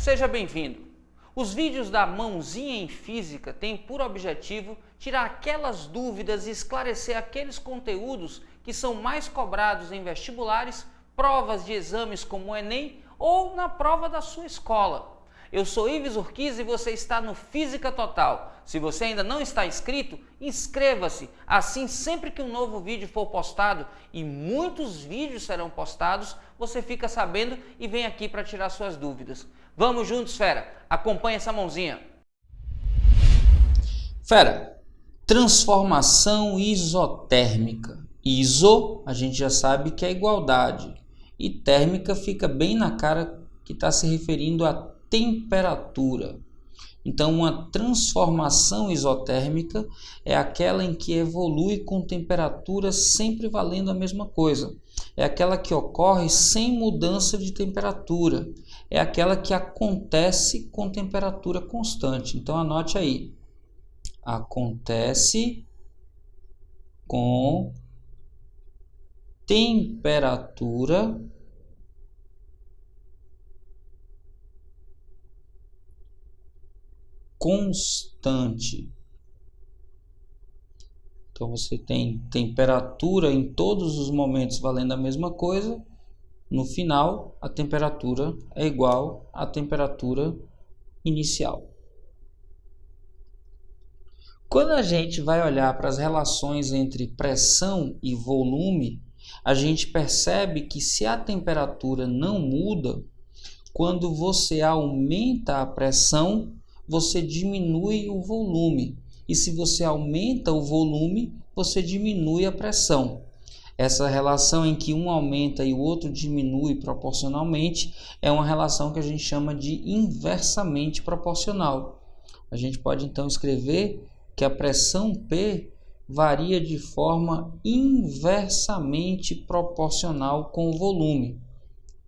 seja bem-vindo. Os vídeos da Mãozinha em Física têm por objetivo tirar aquelas dúvidas e esclarecer aqueles conteúdos que são mais cobrados em vestibulares, provas de exames como o Enem ou na prova da sua escola. Eu sou Ives Urquiza e você está no Física Total. Se você ainda não está inscrito, inscreva-se. Assim, sempre que um novo vídeo for postado, e muitos vídeos serão postados, você fica sabendo e vem aqui para tirar suas dúvidas. Vamos juntos, fera! Acompanhe essa mãozinha. Fera, transformação isotérmica. Iso, a gente já sabe que é igualdade. E térmica fica bem na cara que está se referindo a temperatura. Então, uma transformação isotérmica é aquela em que evolui com temperatura sempre valendo a mesma coisa. É aquela que ocorre sem mudança de temperatura. É aquela que acontece com temperatura constante. Então, anote aí. Acontece com temperatura constante. Então você tem temperatura em todos os momentos valendo a mesma coisa. No final, a temperatura é igual à temperatura inicial. Quando a gente vai olhar para as relações entre pressão e volume, a gente percebe que se a temperatura não muda, quando você aumenta a pressão, você diminui o volume. E se você aumenta o volume, você diminui a pressão. Essa relação em que um aumenta e o outro diminui proporcionalmente é uma relação que a gente chama de inversamente proporcional. A gente pode então escrever que a pressão P varia de forma inversamente proporcional com o volume.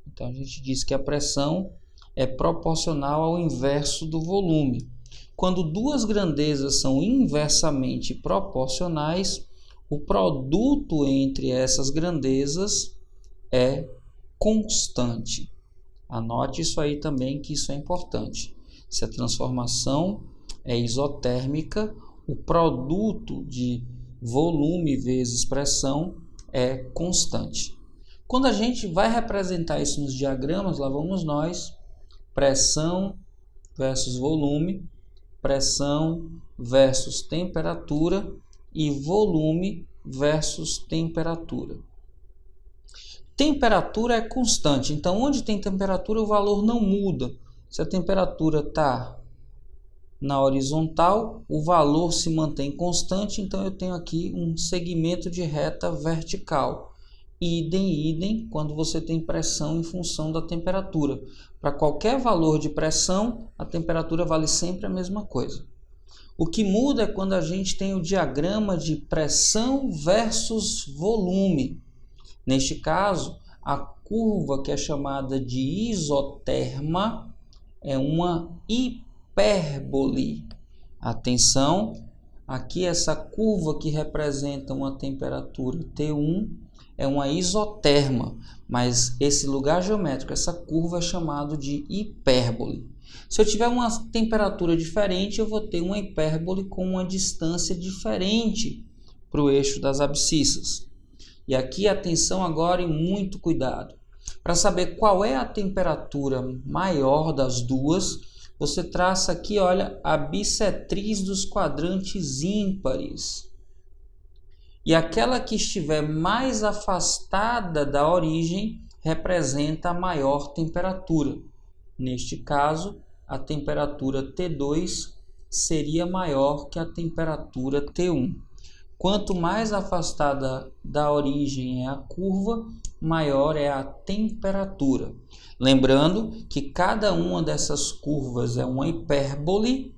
Então a gente diz que a pressão é proporcional ao inverso do volume. Quando duas grandezas são inversamente proporcionais, o produto entre essas grandezas é constante. Anote isso aí também, que isso é importante. Se a transformação é isotérmica, o produto de volume vezes pressão é constante. Quando a gente vai representar isso nos diagramas, lá vamos nós. Pressão versus volume, pressão versus temperatura e volume versus temperatura. Temperatura é constante, então onde tem temperatura o valor não muda. Se a temperatura está na horizontal, o valor se mantém constante, então eu tenho aqui um segmento de reta vertical. Idem, quando você tem pressão em função da temperatura. Para qualquer valor de pressão, a temperatura vale sempre a mesma coisa. O que muda é quando a gente tem o diagrama de pressão versus volume. Neste caso, a curva que é chamada de isoterma é uma hipérbole. Atenção, aqui essa curva que representa uma temperatura T1 é uma isoterma, mas esse lugar geométrico, essa curva é chamado de hipérbole. Se eu tiver uma temperatura diferente, eu vou ter uma hipérbole com uma distância diferente para o eixo das abscissas. E aqui atenção agora e muito cuidado. Para saber qual é a temperatura maior das duas, você traça aqui, olha, a bissetriz dos quadrantes ímpares. E aquela que estiver mais afastada da origem representa a maior temperatura. Neste caso, a temperatura T2 seria maior que a temperatura T1. Quanto mais afastada da origem é a curva, maior é a temperatura. Lembrando que cada uma dessas curvas é uma hipérbole,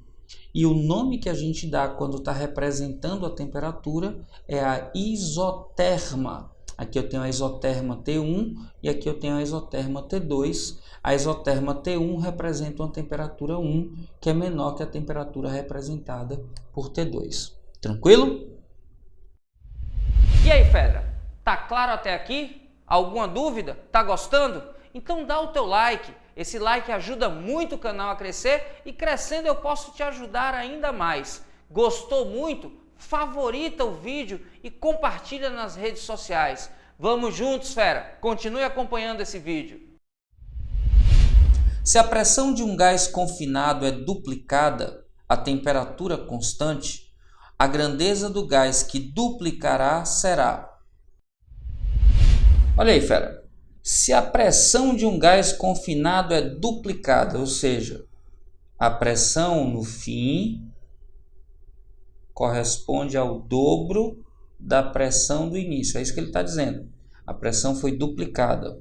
e o nome que a gente dá quando está representando a temperatura é a isoterma. Aqui eu tenho a isoterma T1 e aqui eu tenho a isoterma T2. A isoterma T1 representa uma temperatura 1, que é menor que a temperatura representada por T2. Tranquilo? E aí, fera? Tá claro até aqui? Alguma dúvida? Tá gostando? Então dá o teu like. Esse like ajuda muito o canal a crescer e crescendo eu posso te ajudar ainda mais. Gostou muito? Favorita o vídeo e compartilha nas redes sociais. Vamos juntos, fera! Continue acompanhando esse vídeo. Se a pressão de um gás confinado é duplicada a temperatura constante, a grandeza do gás que duplicará será... Olha aí, fera. Se a pressão de um gás confinado é duplicada, ou seja, a pressão no fim corresponde ao dobro da pressão do início. É isso que ele está dizendo. A pressão foi duplicada.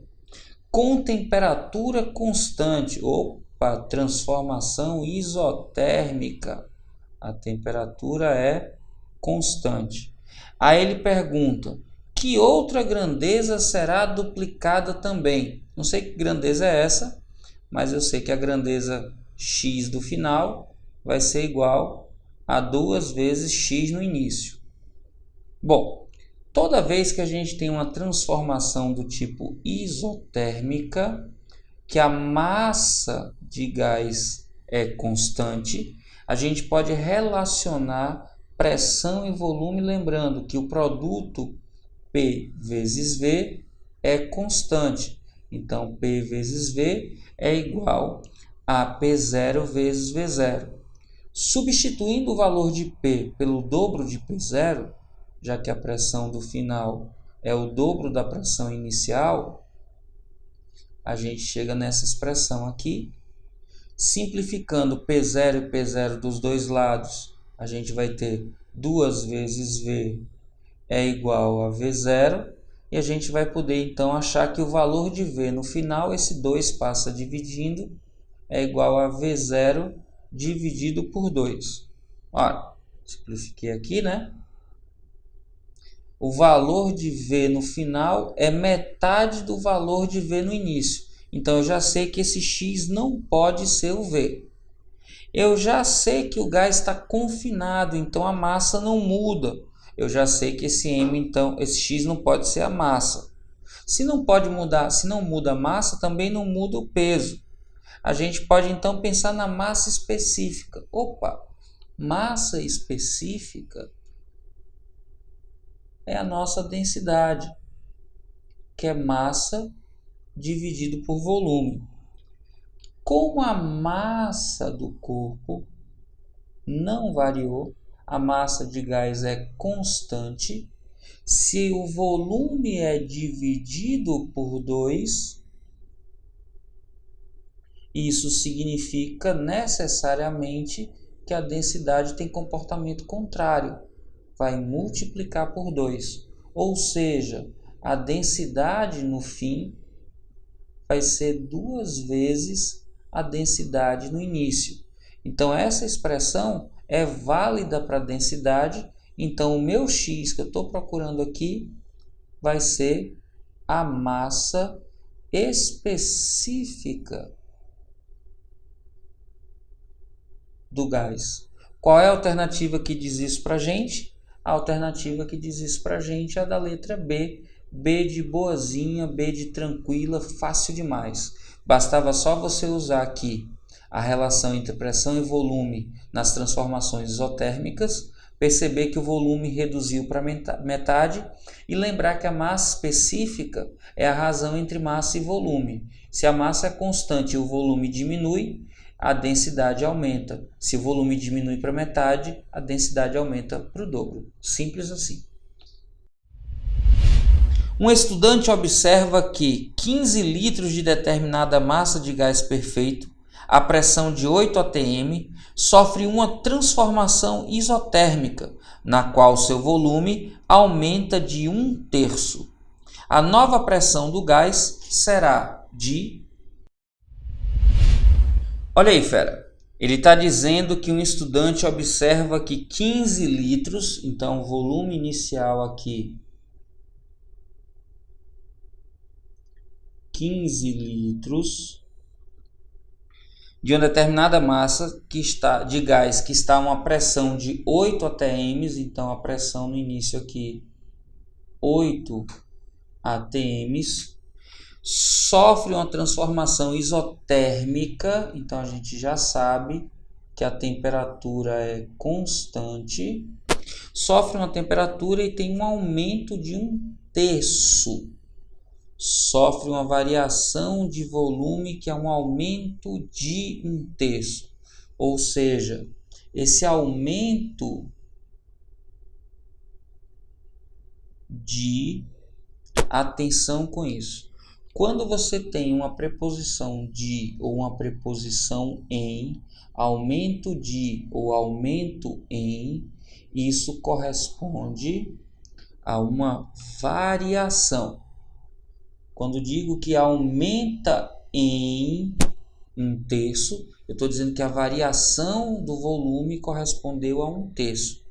Com temperatura constante, opa, transformação isotérmica. A temperatura é constante. Aí ele pergunta, que outra grandeza será duplicada também? Não sei que grandeza é essa, mas eu sei que a grandeza x do final vai ser igual a 2 vezes x no início. Bom, toda vez que a gente tem uma transformação do tipo isotérmica, que a massa de gás é constante, a gente pode relacionar pressão e volume, lembrando que o produto P vezes V é constante. Então, P vezes V é igual a P0 vezes V0. Substituindo o valor de P pelo dobro de P0, já que a pressão do final é o dobro da pressão inicial, a gente chega nessa expressão aqui. Simplificando P0 e P0 dos dois lados, a gente vai ter 2 vezes V é igual a V0, e a gente vai poder então achar que o valor de V no final, esse 2 passa dividindo, é igual a V0 dividido por 2. Olha, simplifiquei aqui, né? O valor de V no final é metade do valor de V no início. Então, eu já sei que esse X não pode ser o V. Eu já sei que o gás está confinado, então a massa não muda. Eu já sei que esse M, então, esse X não pode ser a massa. Se não pode mudar, se não muda a massa, também não muda o peso. A gente pode, então, pensar na massa específica. Opa, massa específica é a nossa densidade, que é massa dividido por volume. Como a massa do corpo não variou, a massa de gás é constante, se o volume é dividido por 2, isso significa necessariamente que a densidade tem comportamento contrário, vai multiplicar por 2, ou seja, a densidade no fim vai ser 2 vezes a densidade no início. Então, essa expressão é válida para a densidade. Então, o meu X que eu estou procurando aqui vai ser a massa específica do gás. Qual é a alternativa que diz isso para a gente? A alternativa que diz isso para a gente é a da letra B. B de boazinha, B de tranquila, fácil demais. Bastava só você usar aqui a relação entre pressão e volume nas transformações isotérmicas, perceber que o volume reduziu para metade e lembrar que a massa específica é a razão entre massa e volume. Se a massa é constante e o volume diminui, a densidade aumenta. Se o volume diminui para metade, a densidade aumenta para o dobro. Simples assim. Um estudante observa que 15 litros de determinada massa de gás perfeito, a pressão de 8 atm, sofre uma transformação isotérmica, na qual seu volume aumenta de 1/3. A nova pressão do gás será de... Olha aí, fera. Ele está dizendo que um estudante observa que 15 litros, então o volume inicial aqui, 15 litros de uma determinada massa de gás que está a uma pressão de 8 atm, então a pressão no início aqui 8 atm, sofre uma transformação isotérmica, então a gente já sabe que a temperatura é constante, sofre uma temperatura e tem um aumento de 1/3. Sofre uma variação de volume que é um aumento de 1/3. Ou seja, esse aumento de... Atenção com isso. Quando você tem uma preposição de ou uma preposição em, aumento de ou aumento em, isso corresponde a uma variação. Quando digo que aumenta em 1/3, eu estou dizendo que a variação do volume correspondeu a 1/3.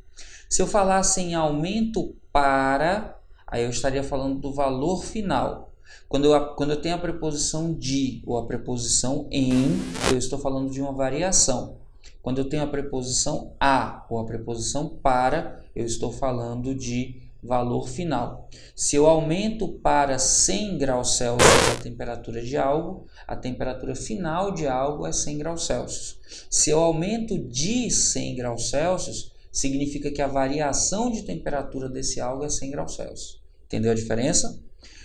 Se eu falasse em aumento para, aí eu estaria falando do valor final. Quando eu tenho a preposição de ou a preposição em, eu estou falando de uma variação. Quando eu tenho a preposição a ou a preposição para, eu estou falando de valor final. Se eu aumento para 100 graus Celsius a temperatura de algo, a temperatura final de algo é 100 graus Celsius. Se eu aumento de 100 graus Celsius, significa que a variação de temperatura desse algo é 100 graus Celsius. Entendeu a diferença?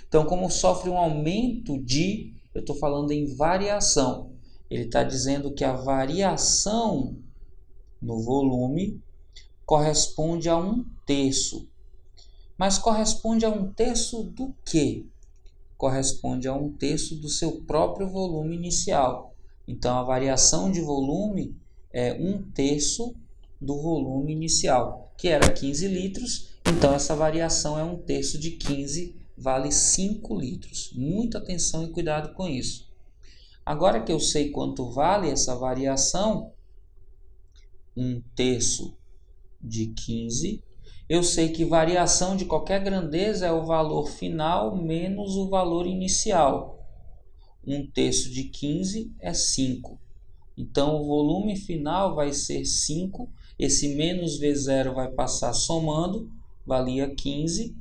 Então, como sofre um aumento de, eu estou falando em variação. Ele está dizendo que a variação no volume corresponde a 1/3. Mas corresponde a 1/3 do quê? Corresponde a 1/3 do seu próprio volume inicial. Então, a variação de volume é 1/3 do volume inicial, que era 15 litros. Então, essa variação é 1/3 de 15, vale 5 litros. Muita atenção e cuidado com isso. Agora que eu sei quanto vale essa variação, 1/3 de 15, eu sei que variação de qualquer grandeza é o valor final menos o valor inicial. 1/3 de 15 é 5. Então, o volume final vai ser 5. Esse menos V0 vai passar somando, valia 15.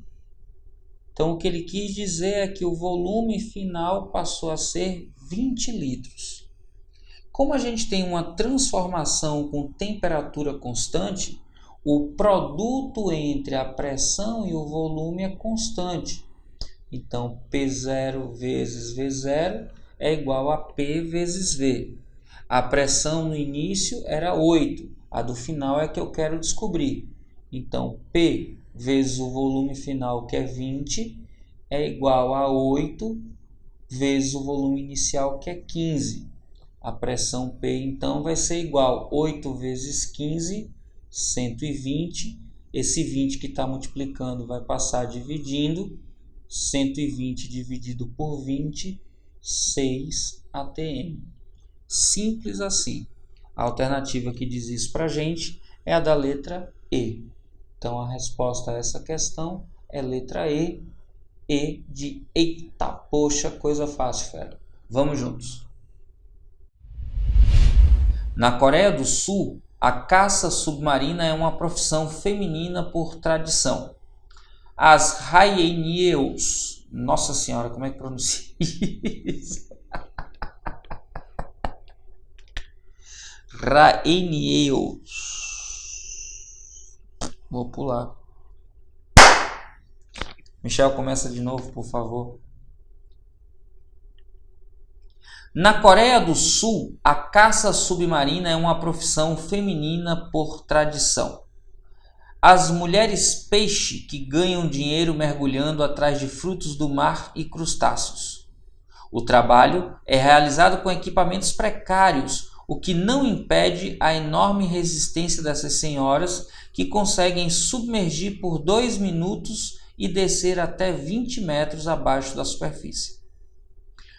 Então, o que ele quis dizer é que o volume final passou a ser 20 litros. Como a gente tem uma transformação com temperatura constante, o produto entre a pressão e o volume é constante. Então, P0 vezes V0 é igual a P vezes V. A pressão no início era 8, a do final é que eu quero descobrir. Então, P vezes o volume final, que é 20, é igual a 8 vezes o volume inicial, que é 15. A pressão P, então, vai ser igual a 8 vezes 15, 120. Esse 20 que está multiplicando vai passar dividindo. 120 dividido por 20, 6 atm. Simples assim. A alternativa que diz isso para a gente é a da letra E. Então, a resposta a essa questão é letra E. E de eita, poxa, coisa fácil, fera. Vamos juntos. Na Coreia do Sul, a caça submarina é uma profissão feminina por tradição. As Haenieus, nossa senhora, como é que pronuncia isso? Haenieus. Vou pular. Michel, começa de novo, por favor. Na Coreia do Sul, a caça submarina é uma profissão feminina por tradição. As mulheres peixe que ganham dinheiro mergulhando atrás de frutos do mar e crustáceos. O trabalho é realizado com equipamentos precários, o que não impede a enorme resistência dessas senhoras que conseguem submergir por 2 minutos e descer até 20 metros abaixo da superfície.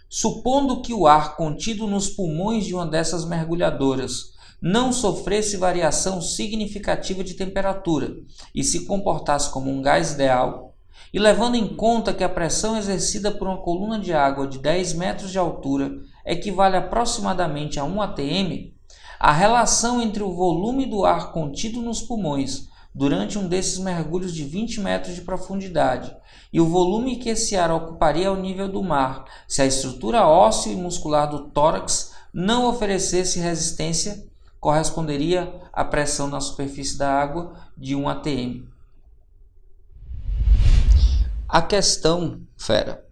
Supondo que o ar contido nos pulmões de uma dessas mergulhadoras não sofresse variação significativa de temperatura e se comportasse como um gás ideal, e levando em conta que a pressão exercida por uma coluna de água de 10 metros de altura equivale aproximadamente a 1 atm, a relação entre o volume do ar contido nos pulmões durante um desses mergulhos de 20 metros de profundidade, e o volume que esse ar ocuparia ao nível do mar, se a estrutura óssea e muscular do tórax não oferecesse resistência, corresponderia à pressão na superfície da água de 1 atm. A questão, fera,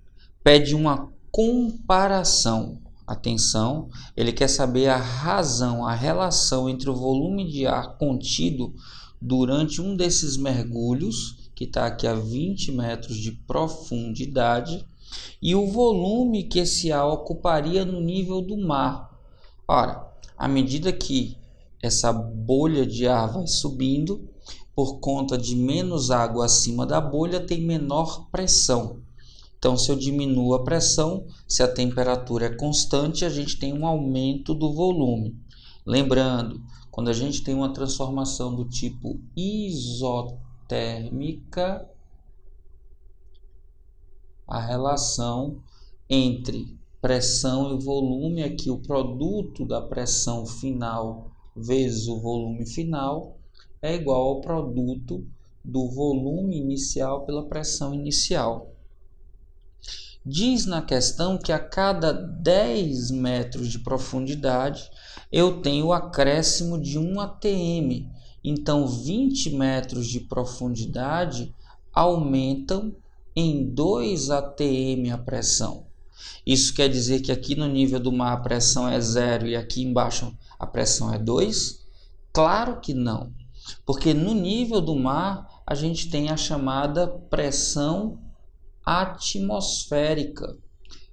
pede uma comparação. Atenção, ele quer saber a razão, a relação entre o volume de ar contido durante um desses mergulhos, que está aqui a 20 metros de profundidade, e o volume que esse ar ocuparia no nível do mar. Ora, à medida que essa bolha de ar vai subindo, por conta de menos água acima da bolha, tem menor pressão. Então, se eu diminuo a pressão, se a temperatura é constante, a gente tem um aumento do volume. Lembrando, quando a gente tem uma transformação do tipo isotérmica, a relação entre pressão e volume, aqui o produto da pressão final vezes o volume final, é igual ao produto do volume inicial pela pressão inicial. Diz na questão que a cada 10 metros de profundidade eu tenho o acréscimo de 1 atm. Então 20 metros de profundidade aumentam em 2 atm a pressão. Isso quer dizer que aqui no nível do mar a pressão é 0 e aqui embaixo a pressão é 2? Claro que não, porque no nível do mar a gente tem a chamada pressão atmosférica,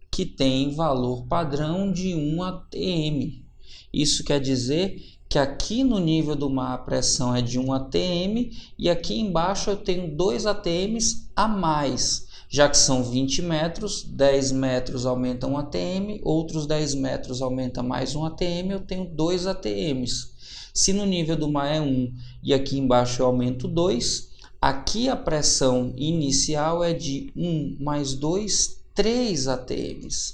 que tem valor padrão de 1 atm. Isso quer dizer que aqui no nível do mar a pressão é de 1 atm e aqui embaixo eu tenho 2 atms a mais, já que são 20 metros, 10 metros aumenta 1 atm, outros 10 metros aumenta mais 1 atm, eu tenho 2 atms. Se no nível do mar é 1 e aqui embaixo eu aumento 2, aqui a pressão inicial é de 1 mais 2, 3 atms.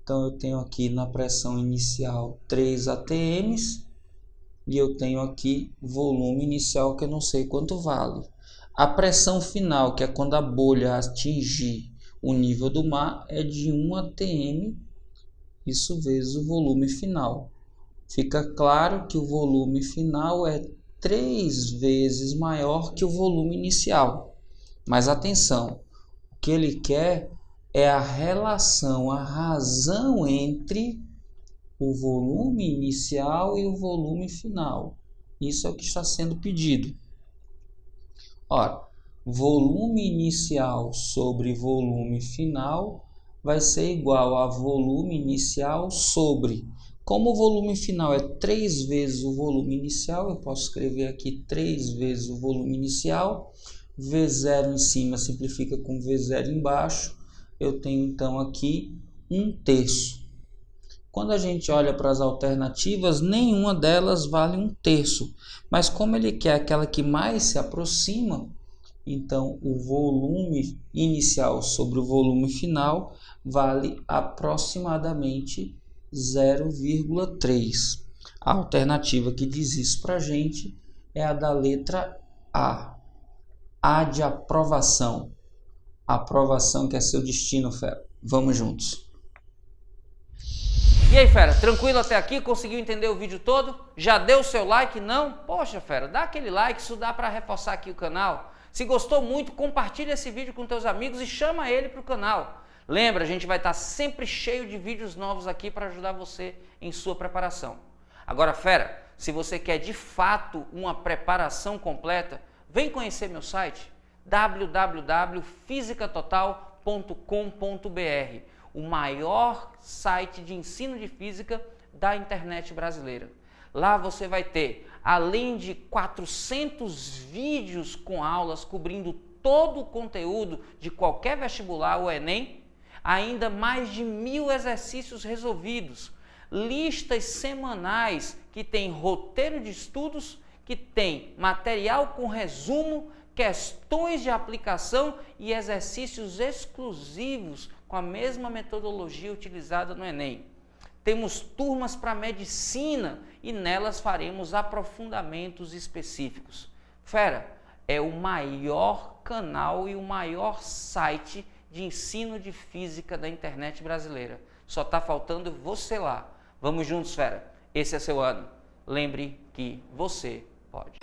Então eu tenho aqui na pressão inicial 3 atms e eu tenho aqui volume inicial que eu não sei quanto vale. A pressão final, que é quando a bolha atingir o nível do mar, é de 1 atm, isso vezes o volume final. Fica claro que o volume final é 3 vezes maior que o volume inicial. Mas atenção, o que ele quer é a relação, a razão entre o volume inicial e o volume final. Isso é o que está sendo pedido. Ora, volume inicial sobre volume final vai ser igual a volume inicial sobre... Como o volume final é 3 vezes o volume inicial, eu posso escrever aqui 3 vezes o volume inicial. V0 em cima simplifica com V0 embaixo. Eu tenho então aqui 1/3. Quando a gente olha para as alternativas, nenhuma delas vale 1/3. Mas como ele quer aquela que mais se aproxima, então o volume inicial sobre o volume final vale aproximadamente 0,3. A alternativa que diz isso para a gente é a da letra A. A de aprovação. Aprovação que é seu destino, fera. Vamos juntos. E aí, fera, tranquilo até aqui? Conseguiu entender o vídeo todo? Já deu o seu like? Não? Poxa, fera, dá aquele like, isso dá para reforçar aqui o canal. Se gostou muito, compartilha esse vídeo com teus amigos e chama ele para o canal. Lembra, a gente vai estar sempre cheio de vídeos novos aqui para ajudar você em sua preparação. Agora, fera, se você quer de fato uma preparação completa, vem conhecer meu site www.fisicatotal.com.br, o maior site de ensino de física da internet brasileira. Lá você vai ter, além de 400 vídeos com aulas cobrindo todo o conteúdo de qualquer vestibular ou Enem, ainda mais de 1000 exercícios resolvidos, listas semanais que tem roteiro de estudos, que tem material com resumo, questões de aplicação e exercícios exclusivos com a mesma metodologia utilizada no Enem. Temos turmas para medicina e nelas faremos aprofundamentos específicos. Fera, é o maior canal e o maior site de ensino de física da internet brasileira. Só está faltando você lá. Vamos juntos, fera. Esse é seu ano. Lembre que você pode.